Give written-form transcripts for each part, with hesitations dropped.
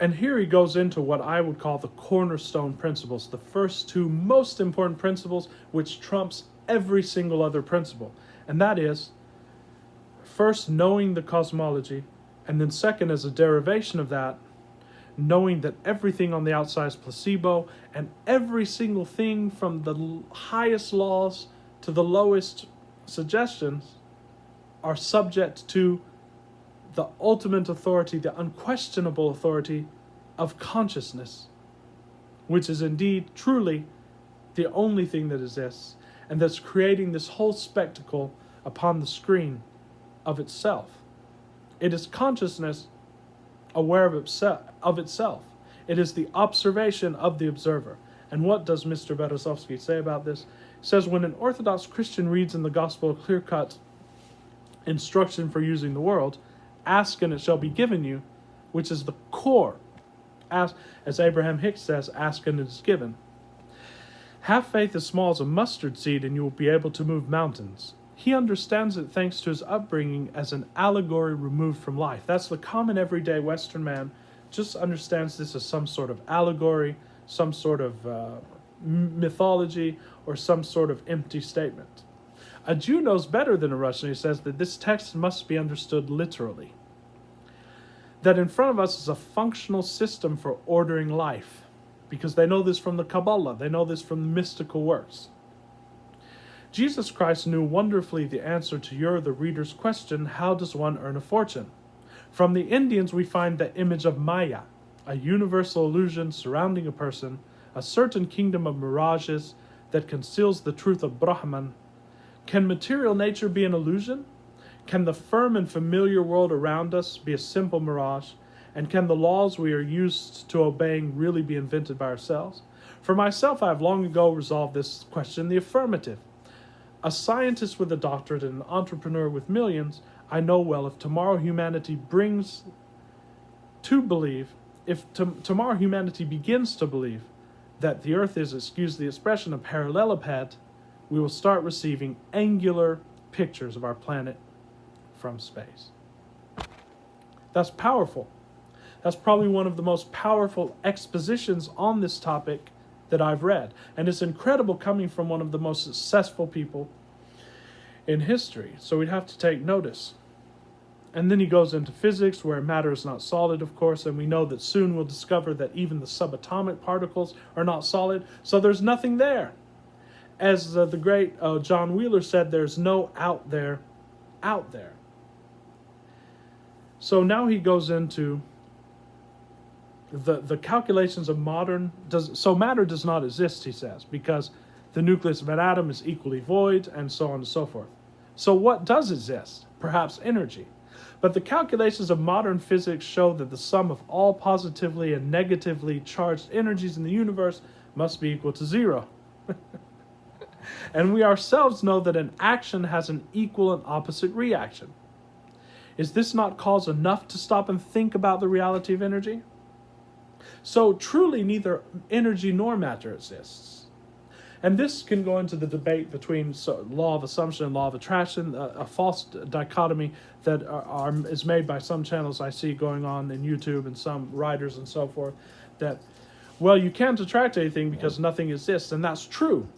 And here he goes into what I would call the cornerstone principles, the first two most important principles, which trumps every single other principle. And that is, first, knowing the cosmology, and then second, as a derivation of that, knowing that everything on the outside is placebo, and every single thing from the highest laws to the lowest suggestions are subject to the ultimate authority, the unquestionable authority of consciousness, which is indeed truly the only thing that exists, and that's creating this whole spectacle upon the screen of itself. It is consciousness aware of itself. It is the observation of the observer. And what does Mr. Berezovsky say about this? He says, when an Orthodox Christian reads in the Gospel a clear-cut instruction for using the world, ask and it shall be given you, which is the core. Ask, as Abraham Hicks says, ask and it is given. Have faith as small as a mustard seed and you will be able to move mountains. He understands it thanks to his upbringing as an allegory removed from life. That's the common everyday Western man, just understands this as some sort of allegory, some sort of mythology, or some sort of empty statement. A Jew knows better than a Russian. He says that this text must be understood literally. That in front of us is a functional system for ordering life, because they know this from the Kabbalah, they know this from the mystical works. Jesus Christ knew wonderfully the answer to your, the reader's question, how does one earn a fortune? From the Indians we find the image of Maya, a universal illusion surrounding a person, a certain kingdom of mirages that conceals the truth of Brahman. Can material nature be an illusion? Can the firm and familiar world around us be a simple mirage? And can the laws we are used to obeying really be invented by ourselves? For myself, I have long ago resolved this question in the affirmative. A scientist with a doctorate and an entrepreneur with millions, I know well if tomorrow humanity brings to believe, if tomorrow humanity begins to believe that the earth is, excuse the expression, a parallelepiped, we will start receiving angular pictures of our planet from space. That's powerful. That's probably one of the most powerful expositions on this topic that I've read. And it's incredible coming from one of the most successful people in history. So we'd have to take notice. And then he goes into physics, where matter is not solid, of course, and we know that soon we'll discover that even the subatomic particles are not solid, so there's nothing there. As the great John Wheeler said, there's no out there. So now he goes into the calculations of modern, so matter does not exist, he says, because the nucleus of an atom is equally void, and so on and so forth. So what does exist? Perhaps energy. But the calculations of modern physics show that the sum of all positively and negatively charged energies in the universe must be equal to zero. And we ourselves know that an action has an equal and opposite reaction. Is this not cause enough to stop and think about the reality of energy? So truly neither energy nor matter exists. And this can go into the debate between law of assumption and law of attraction, a false dichotomy that is made by some channels I see going on in YouTube and some writers and so forth, that, well, you can't attract anything because nothing exists, and that's true.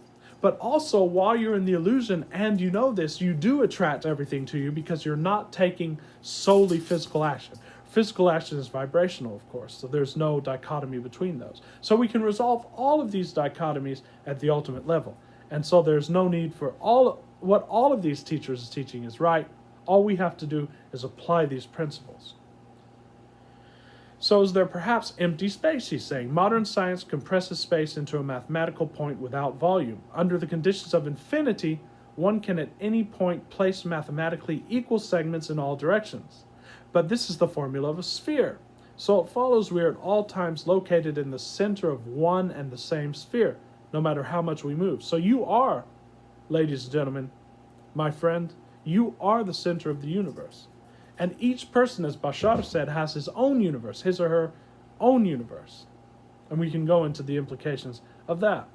But also, while you're in the illusion, and you know this, you do attract everything to you because you're not taking solely physical action. Physical action is vibrational, of course, so there's no dichotomy between those. So we can resolve all of these dichotomies at the ultimate level. And so there's no need for what all of these teachers are teaching is right. All we have to do is apply these principles. So is there perhaps empty space, he's saying. Modern science compresses space into a mathematical point without volume. Under the conditions of infinity, one can at any point place mathematically equal segments in all directions. But this is the formula of a sphere. So it follows we are at all times located in the center of one and the same sphere, no matter how much we move. So you are, ladies and gentlemen, my friend, you are the center of the universe. And each person, as Bashar said, has his own universe, his or her own universe. And we can go into the implications of that.